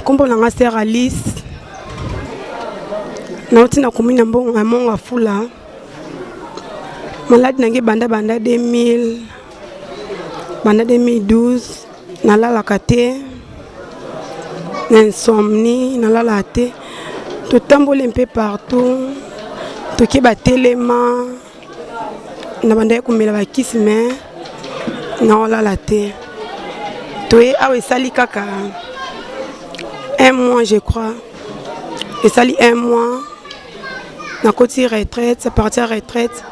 Kombo nanga sœur Alice. Nauti na commune mbongo monga fula. Malade nangi banda 2000. Banda 2012 nalala kate. Insomnie nalala te. Tout tambole un peu partout. Tout qui bat téléma. Na banda kumela bakisi mais na lala te. Toi awe sali kaka. Un mois je crois. Et sali un mois. Na koti retraite, c'est parti à retraite.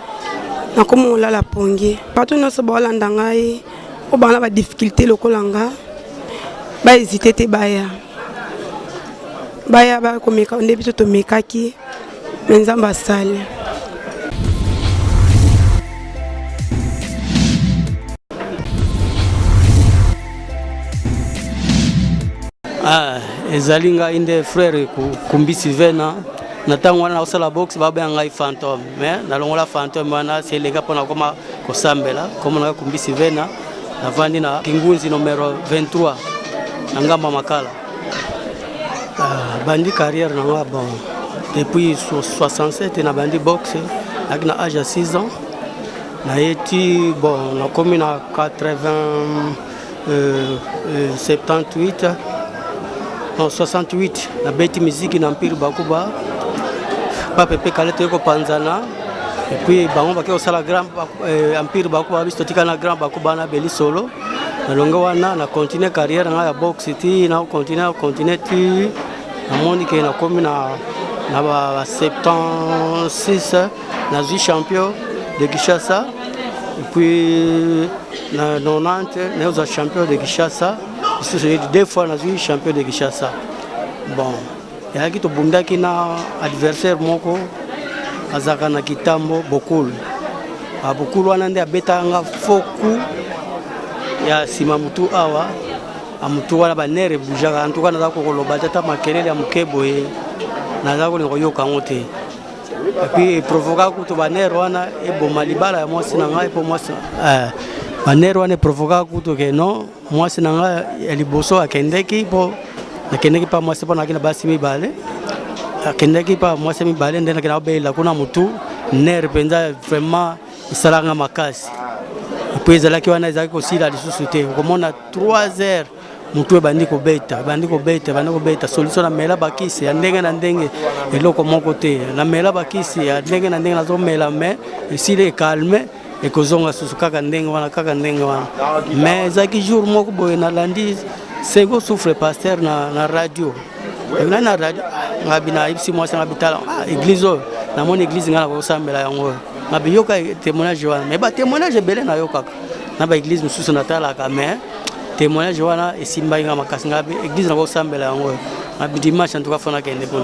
Na comme on l'a la pongi. Partout nous se boit l'andangai. Au bas la difficulté le kolanga. Ba hésiter te baya. Baya ba comme on débute to mekaki. Menzamba sali. Ezalinga inde frère kumbisi vena natango wana osala box baba ngai fantôme mais nalongola fantôme wana c'est les gars pona koma kosambela comme na kumbisi vena navandi na kingunzi numéro 23 ngamba makala bandi carrière nanga bon depuis 67 na bandi box avec na âge à 6 ans na yeti bon na commune à 78 en 68 na beti musique na Empire Bakuba papepe kalete ko panzana et puis bango baki au sala grand Empire Bakuba biso tika na grand Bakuba na beli solo na longa wana na continuer carrière na ya box ti na continuer ti na monique na commune na ba 76 na ju champion de Kinshasa et puis na 90 na za champion de Kinshasa. C'est 2 fois nazi champion de Kinshasa. Bon, ya ki to bundaki na adversaire moko azaka na kitambo Bokulu. Bokulu wana nde abeta nga foku ya sima mutu awa amutu wana banere bujaka antuka na zako koloba tata makelele ya mukebo ye na zako ni koyoka ngote. Et puis provoka kuto banere wana eboma libala ya mwasi na ngai po mwasi banero wane provoka kuto ke non mwasi nanga liboso akendeki po nakendeki pa mwasi po nakina basi mibale akendeki pa mwasi mibale ndena kina bela kuna mutu ner penza vraiment isalanga makasi puis ezalaki wana ezalaki kosila lisusu te komona 3 heures mutu bandi ko beta solution na mela bakisi ya ndenge na ndenge eloko moko te na mela bakisi ya ndenge na ndenge nazo mela mais isile calme et kozonga susu kaka ndenge wana mais zaki jour moko boye na landi sego souffre pasteur na radio na radio ngabina ibsi moi sanga bitala église na mon église ngala ko sambela yango ngabi yoka témoignage wana mais ba témoignage belé na yoka na ba église mususu na tala ka mais témoignage wana esimba nga makasi ngabi église na ko sambela yango ngabi dimanche en tout cas fona kende bon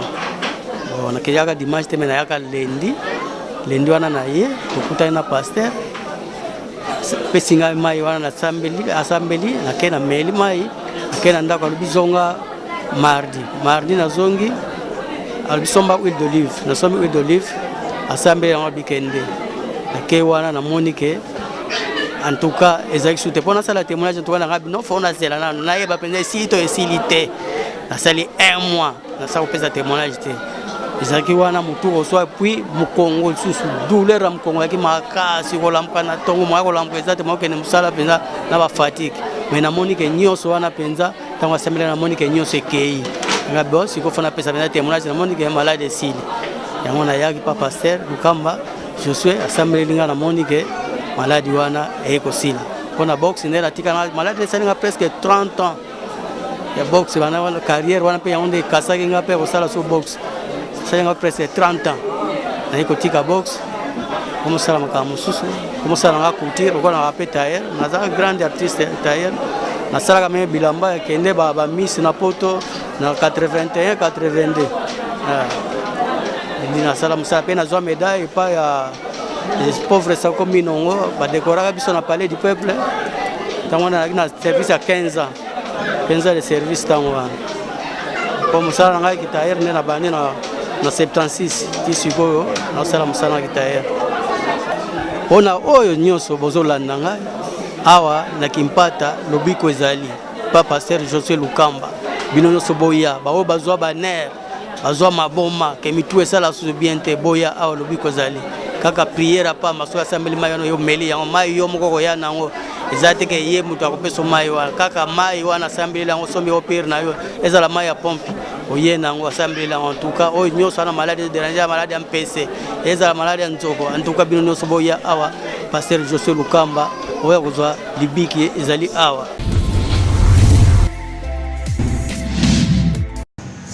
on a kiyaka dimanche te mena yaka lendi wana na ye okuta na pasteur pesinga mai wana na assembly na kena meli mai kena ndako lubizonga mardi na zongi albisomba huile d'olive na sombi huile d'olive assembly ya bikende na ke wana na monique en tout cas ezaki sute pona sala témoignage en tout cas na ngabi non fona zela na yeba penza sito esilité na sali 1 mois na sa kopesa témoignage te ezaki wana mutu oswa puis mukongo susu douleur am kongo yaki makasi kolampa na tongo moya kolampa ezate mo kene musala penza na ba fatigue mais na monique nyonso wana penza tango assemblée na monique nyonso ekei nga boss iko fana pesa penza témoignage na monique malade sili yango na yaki pa pasteur Lukamba Josué assemblée linga na monique malade wana eko sila pona box ndela tika malade salinga presque 30 ans ya box wana wala carrière wana pe yaonde kasaki nga pe kosala so box ça presque 30 ans na iko tika box comme ça la kamususu comme ça na couture ko na pe tailleur na za grand artiste tailleur na sala kama bilamba kende ba miss na poto na 81 82 ni na sala musa pe na zo médaille pa ya les pauvres ça comme inongo ba décorer biso na palais du peuple tango na service à 15 ans de service tango comme ça na ngai tailleur na bani na 76 tisiko na sala musana kitaye ona oyo nyonso bozolanda ngai awa na kimpata lobiko ezali pa pasteur Josué Lukamba binono soboya bao bazwa baner bazwa maboma ke mitu esala su bien te boya awa lobi kozali kaka prière pa maso asambeli mayono yo meli yango mai yo moko ya nango ezate ke ye mutu akopesa mai wa kaka mai wana asambeli yango sombi opere na yo ezala mai ya pompe oye nango asambeli yango en tout cas o nyoso na maladie déranger maladie MPC ezala maladie nzoko en tout cas binono soboya awa pasteur José Lukamba oya kozwa libiki ezali awa.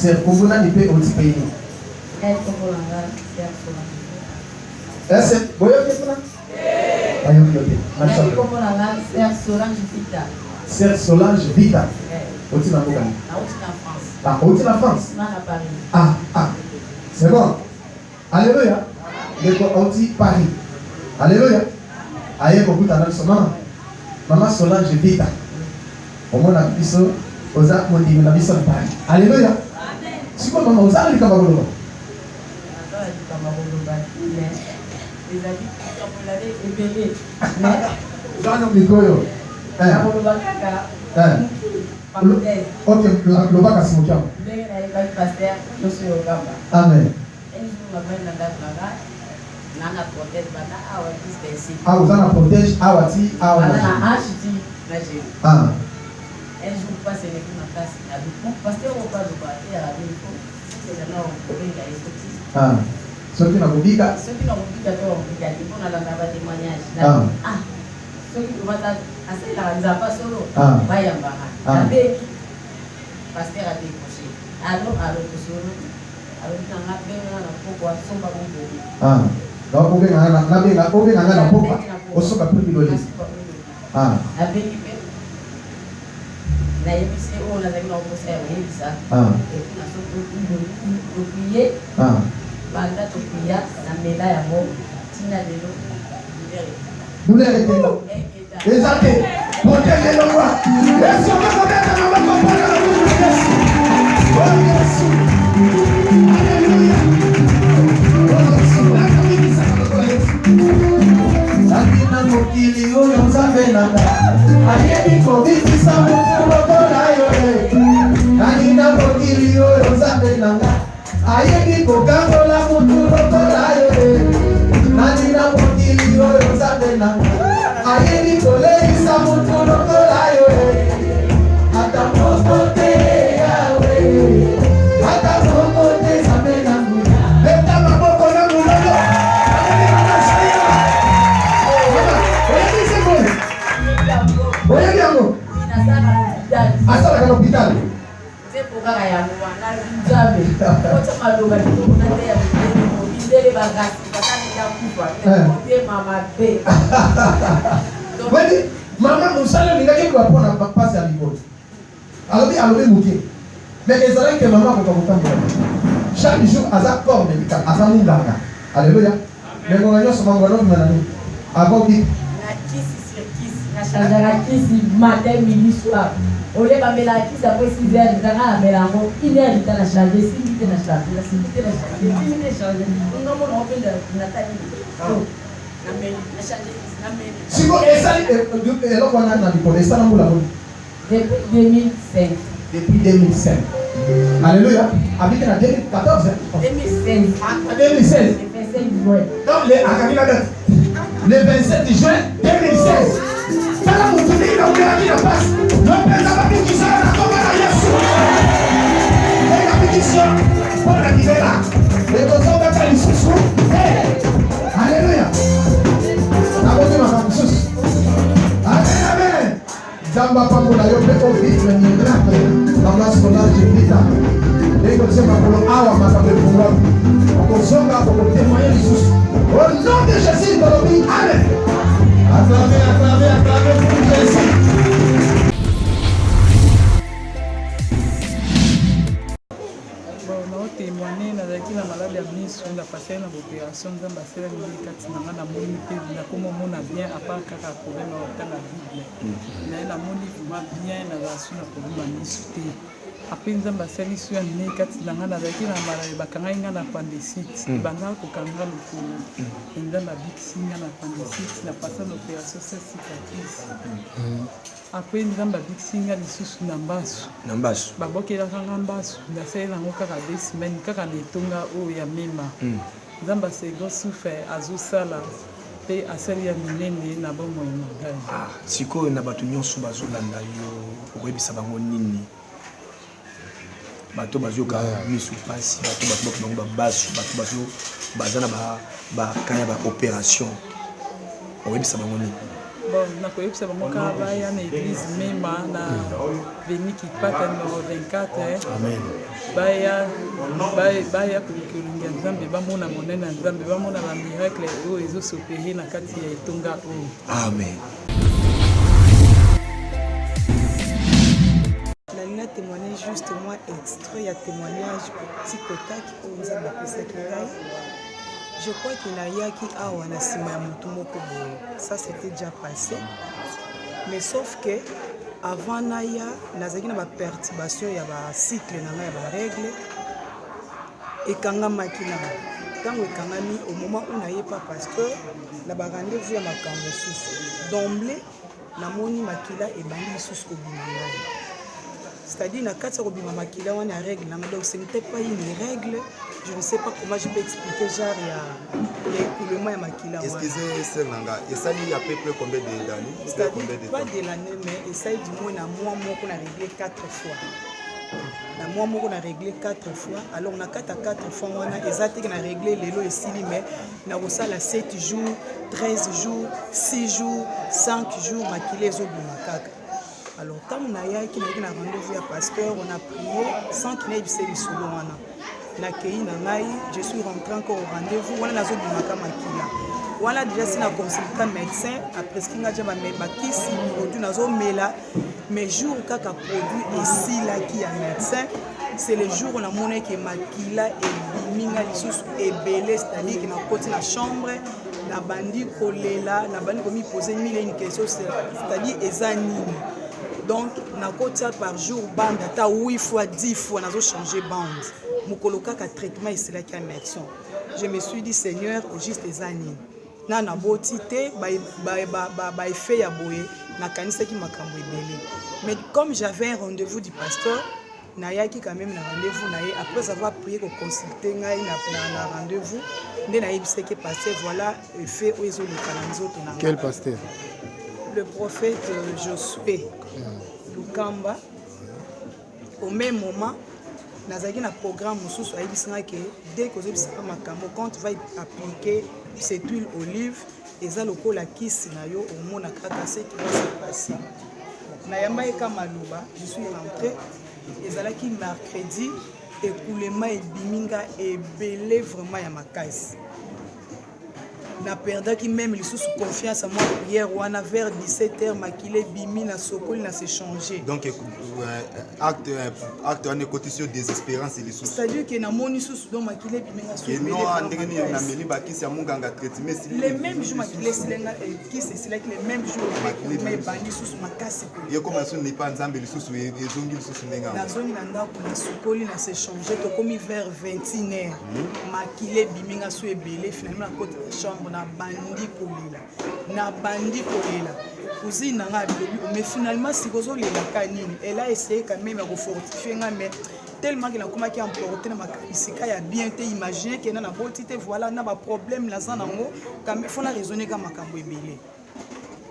C'est pour vous n'avez pas au pays. C'est vous avez Sœur Solange Vita. Au-dessus de la France. Ah, c'est bon. Alléluia. Au-dessus Paris. Alléluia. Aïe, beaucoup de maman Solange Vita. Au moins, la biso, aux actes, mon dieu, la biso de Paris. Alléluia. Si quoi maman, vous allez le Cameroun. Ok, le bac à Simokiam. Amen. Ah, vous en protège, Awati, Awati. Ah. Un jour, pas c'est les parce que on parle de c'est ah, ceux qui n'ont pas ceux qui n'ont pas on a la témoignage. Ah, ceux qui vont assez la pas solo. Ah, parce qu'elle a décroché. Alors, solo. Alors, on a bien pourquoi son pas bon. Ah, donc on vient à la pourquoi au soka plus de ah, avec na yebisi on a avec notre frère yebisa et na so to prier banda to prier na mela ya mo tina lelo douleur était exacté protégez le roi et si on va mettre dans la main pour la Jésus alléluia Lakina mokili oyo nzambe nanga ayebi kobikisa motu lokola yo Lakina mokili oyo nzambe nanga ayebi kokangola motu lokola yo Lakina mokili oyo nzambe nanga ayebi koleisa motu lokola yo ata moko te yawe ata moko te nzambe nangu leta maboko na mololo Oye yango. Asala kana hospital. C'est pour kaka ya mwa na nzabe. Oto maloba ndiko na te ya ndele bagasi bakani ya kufa. Ote mama be. Wadi mama musala ningaki kwa pona pasi ya liboti. Alobi muke. Mais ezala ke mama ko kotambola. Chaque jour aza corps médical, aza munganga. Alléluia. Mais on a souvent ngolo mwana. Aboki changera kisi matin, midi, soir. On les va mettre la kisi après 6 heures, on va mettre la kisi, 1 heure, on va changer, 6 minutes, on va changer, 6 minutes, on va changer, 10 minutes, on va changer. On va ouvrir la taille. Si vous depuis 2005. Depuis 2005. Alléluia. Avec la 2014. 2016. 2016. Le 27 juin. Non, le 27 juin 2016. Tala mutuni na umeaji na pasi. Lopeza mabikisha na koma na Yesu. Ega bikisha. Pona kibela. Lego zonga kalisusu. Alléluia. Nabote makamususu. Amen, amen. Zamba pambola yo peko vitre ni miracle. Mama Solange Vita. Lego sema kolo awa makabe fungwa. Okozonga pour témoigner Jésus. Au nom de Jésus, amen. Acclamez pour Jésus. Bon, témoigner nazalaki na malade ya miso na passer na opération nzambe asala mingi kati na nga namoni mpe nakoma mona bien apart kaka problème ya kotanga bible naye namoni vraiment bien nazala na problème ya miso te apres nzambe asali so ya minei kati na nga nazalaki na malaye bakangai nga na appendicite banga kokanga lokolo nzambe abikisi nga na appendicite na pasa na opération sa cicatrice après nzambe abikisinga lisusu na mbasu babokelaka nga mbasu nasalela yango kaka 2 semaines kaka na etonga oyo ya mema nzambe asego sufe azosala mpe asali ya minene na bomoi na ngai sikoyo na bato nyonso bazolanda yo okoyebisa bango nini bato bazoyoka misu mpasi bato bato bango babasu bato baza na bakaya baopération okoyebisa bango nini bon nakoyebisa bango kaka baya na église mema na veni kipata numéro 24 amen baya kolingya nzambe bamona monene ya nzambe bamona bamiracle oyo ezosopere na kati ya etonga oyo amen. nalinga témoigner juste moi extrait ya témoignage tikotaki oyo nzambe apesaki ngai. Je crois qu'il y a qui a un assima ça c'était déjà passé. Mais sauf que avant naya nazaki na ba perturbation ya ba cycle na ya ba règle et kanga makina tango ekangami au moment où naye pas pasteur na ba rendez-vous ya makambo susu d'emblée na moni makila et bandi susu ko bimanga. C'est-à-dire na kati ko bimama makila wana règle na donc ce n'était pas une règle. Je ne sais pas comment je peux expliquer genre il y a écoulement à Makila. Excusez c'est nanga et ça il y a à peu près combien d'années? C'est pas de l'année mais ça du moins na mois qu'on a réglé 4 fois. Na mois qu'on a réglé 4 fois. Alors on a 4 fois on a exactement qu'on a réglé les lots ici mais na ça la 7 jours, 13 jours, 6 jours, 5 jours Makila zo bimakaka. Alors tant on a eu qui na rendez-vous à pasteur on a prié sans qu'il ait bissé solo wana. Je suis rentré encore au rendez-vous. On a makila. Voilà déjà si na consultant médecin après ce qu'il a déjà qui si produit nazo mela mais jour kaka produit ici là qui a médecin c'est le jour où on a monnaie que makila et biminga lisusu et belé c'est-à-dire que na côté la chambre na bandi kolela na bandi komi poser mille une question c'est-à-dire ezanini. Donc na côté par jour bande ta 8 fois 10 fois nazo changer bande. Mukoloka ka traitement ici là qui a médecin. Je me suis dit Seigneur au juste des années. Na na botité ba effet ya boye na kanisa ki makambo ebele. Mais comme j'avais un rendez-vous du pasteur, na yaki quand même na rendez-vous na après avoir prié ko consulter ngai na rendez-vous, ndé na yebise ki pasteur voilà effet ozo le kananzo na. Quel pasteur? Le prophète Josué Lukamba. Au même moment nazaki na programme mususu ayebisanga ke dès que ozobisaka makambo quand tu vas appliquer cette huile olive eza lokola kisi na yo omona kaka ce qui va se passer. Na yamba eka maluba je suis rentré ezalaki mercredi écoulement ebiminga ebele vraiment ya makasi. Na perdaki même les sous confiance à moi hier ou en vers 17h makile bimi na sokoli na se changer. Donc acte en côté sur désespérance et les sous. C'est-à-dire que na moni sous donc makile bimi na sokoli. Non andengeni na meli ba kisi ya munganga traitement les mêmes jours makile silenga qui c'est là que les mêmes jours makile mais bandi sous makasi. Yo comme ça n'est pas nzambe les sous ezongi les sous nenga. Na zone na ndako na sokoli na se changer to comme vers 21h makile bimi na so ebele finalement na côté chambre na bandi kolela cousine nga bilobi mais finalement si kozo lela kanini elle a essayé quand même de fortifier nga mais tellement qu'il a comment qui emporté na makisika ya bien te imaginer que na botité voilà na ba problème la za nango quand faut na raisonner ka makambo ebele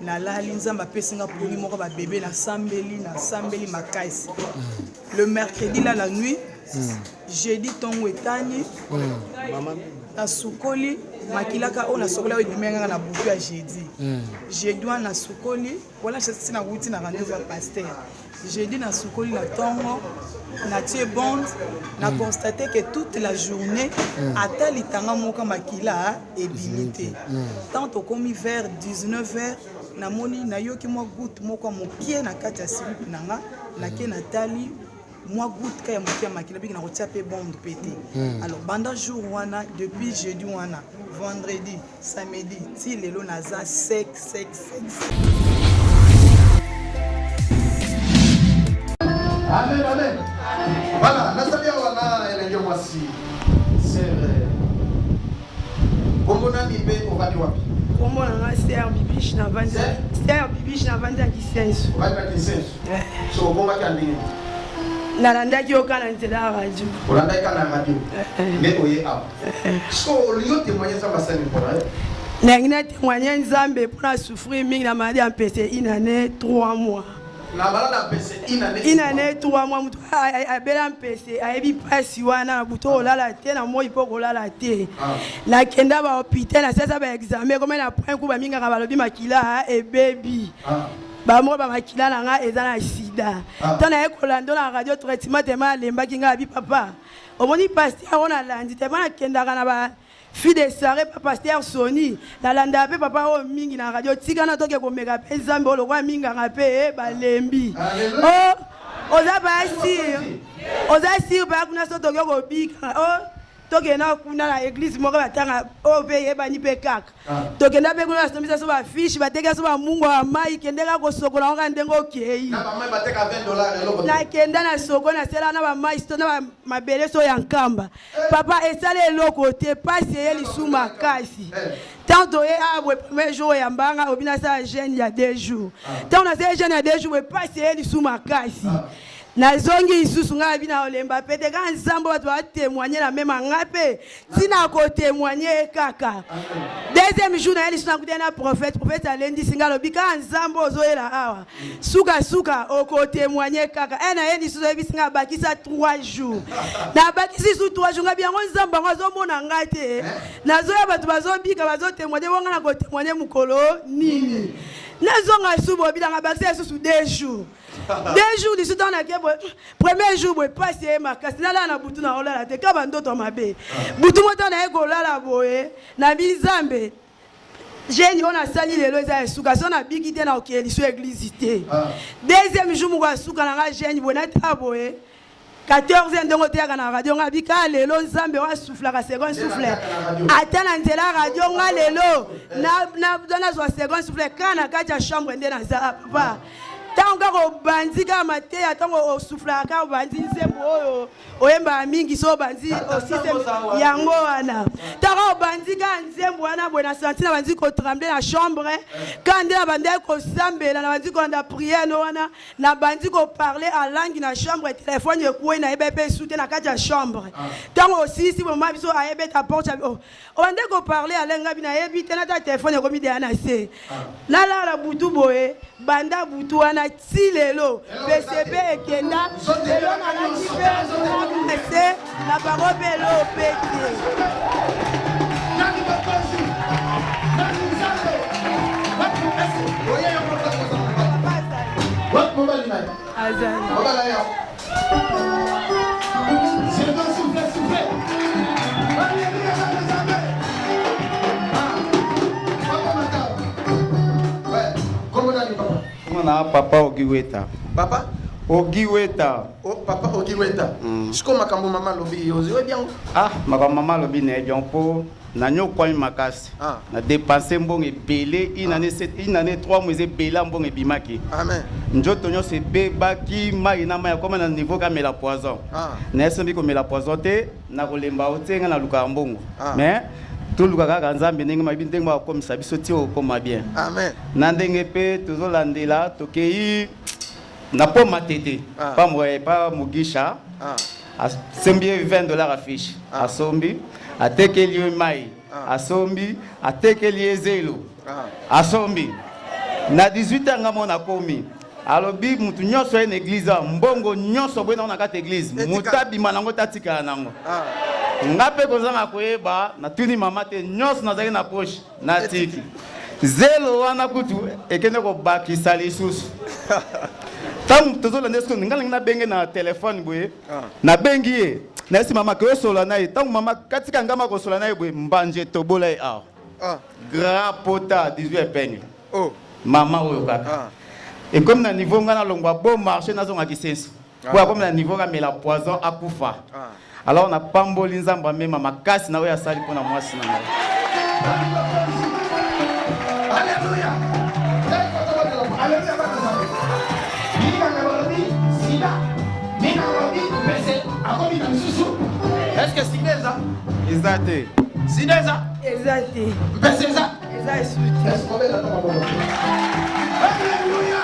na la linzamba pesinga poli moko ba bébé na sambeli makaisi le mercredi là la nuit jeudi tongo etani maman na sukoli makilaka on a sokola bimenga na butu ya jeudi jeudi na sukoli voilà c'est na wuti na rendez-vous à pasteur jeudi na sukoli na tongo na tie bond na constaté que toute la journée ata litanga moka makila et limité tant au commis vers 19h na moni na yoki moi goutte moko mokie na kati ya slip nanga na ke Nathalie moi goutte kaya mokia makila biki na kotia pe bombe pété. Alors banda jour wana depuis jeudi wana vendredi samedi ti lelo naza sec. Amen. Voilà, nasabia wana elenge mwasi. C'est vrai. Kombo nani pe ovadi wapi? Kombo nanga Stère Bibiche na vandi. Stère Bibiche na vandi Kisensu. Ovandi na Kisensu. So obomaki andenge. Nalandaki yoka na nzela ya radio. Olandaki kana na radio. Nde oye awa. So olingo témoigner ça basali mpona. Nangi na témoigner Nzambe pour souffrir mingi na maladie en PC une année 3 mois. Na balada PC une année 3 mois mutu abela mpese ayebi pasi wana buto olala te na moi po olala te na kenda ba hôpital na sasa ba examen comme na point ku ba minga ka balobi makila e baby ba mo ba makila na nga eza na sida tana ekolando na radio traitement te ma lemba kinga bi papa omoni pasteur ona landi te ma kenda kana ba fille de soirée pasteur Sony la landa pe papa o mingi na radio tika na toke ko mega pe Nzambe lo kwa minga ngape ba lembi oh oza ba sir ba kuna so toke ko bika oh toke na kuna na église moko batanga o pe yeba ni pe kaka toke na be kuna so misa so ba fiche bateka so ba mungu wa mai kendeka ko sokola nga ndengo kei na ba mai bateka $20 eloko na kenda na soko na sela na ba mai sto na mabele so ya nkamba papa esale eloko te pasi yeli suma kasi tant oye abwe premier jour ya mbanga obina sa jeune ya 2 jours tant na sa jeune ya 2 jours pasi yeli suma kasi na zongi isusu nga bina olemba pete ka Nzambe watu wa témoigner la même ngape tina ko témoigner kaka deuxième jour na eli suna kutena prophète alendi singa lobika Nzambe ozoela awa suka oko témoigner kaka ena eli suzo bisinga bakisa 3 jours na bakisi su 3 jours ngabi yango Nzambe ngazo mona ngate na zoya batu bazobika bazo témoigner wanga na ko témoigner mukolo nini nazonga subo bilanga bakisa susu 2 jours 2 jours d'ici dans la premier jour boy passer ma kasina la na butu na olala te ka bandoto mabe butu moto na ekolala boye na bizambe jeune on a sali lelo za suka so na bikite na okeli so église te deuxième jour mo suka na jeune boye na taboye 14 ndongo te na radio nga bika lelo Nzambe wa souffla ka second souffle atana nzela radio nga lelo na dona so second souffle kana kaja chambre ndena za papa tango banzika mateya tango souffla ka banzi nzembo oyo oyemba mingi so banzi o système yango wana tango banzika nzembo wana bona sentina banzi ko trembler na chambre quand na bande ko sambela na banzi ko anda prière no wana na banzi ko parler à langue na chambre téléphone yekuwe na ebebe soute na kati ya chambre tango aussi si mama biso ayebe ta porte o bande ko parler à langue bina yebi tena ta téléphone ko mi de ana se la butu boye banda butu wana tilelo PCB ekenda lelo na kipe na barobelo pete na papa Ogiweta. Papa Ogiweta. Oh, papa Ogiweta. Siko makambo mama lobi ozi bien. Ah, makambo mama lobi ne bien po na nyoko makasi. Na dépenser mbongo ebele une année 3 mois ebela mbongo ebimaki. Amen. Njoto nyo se bebaki mai na mai comme na niveau ka mela poison. Na esembi ko mela poison te na kolemba otenga na luka mbongo. Mais tout le kaka Nzambe ndenge mabi ndenge ba komisa biso ti okoma bien. Amen. Na ndenge pe tozolandela tokei na po matete pas moi pas mugisha asembi $20 affiche asombi atekeli mai asombi atekeli ezelo asombi na 18 nga mona komi alobi mutu nyonso en église mbongo nyonso bwena na kata église mutabi manango tatika nango ngape kozanga koyeba na tuni mama te nyonso nazali na poche na tiki zelo wana kutu ekende ko bakisa lisusu tangu tozolanda esko ngalanga na benge na telefone boye na bengi ye na esi mama ko sola na ye tangu mama katika ngama ko sola na ye boye mbanje tobola ye grapota 18 epingle mama oyo kaka et comme na niveau ngana longwa bon marché na zonga kisenso kwa comme na niveau ka mela poison akufa alors on a pamboli Nzamba mema makasi na oyo asali pona mwasi na ngai. Alléluia. Alléluia. Est-ce que Sineza? Exacté. Sineza? Exacté. Mpeseza? Exacté. Alléluia.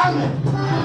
Amen.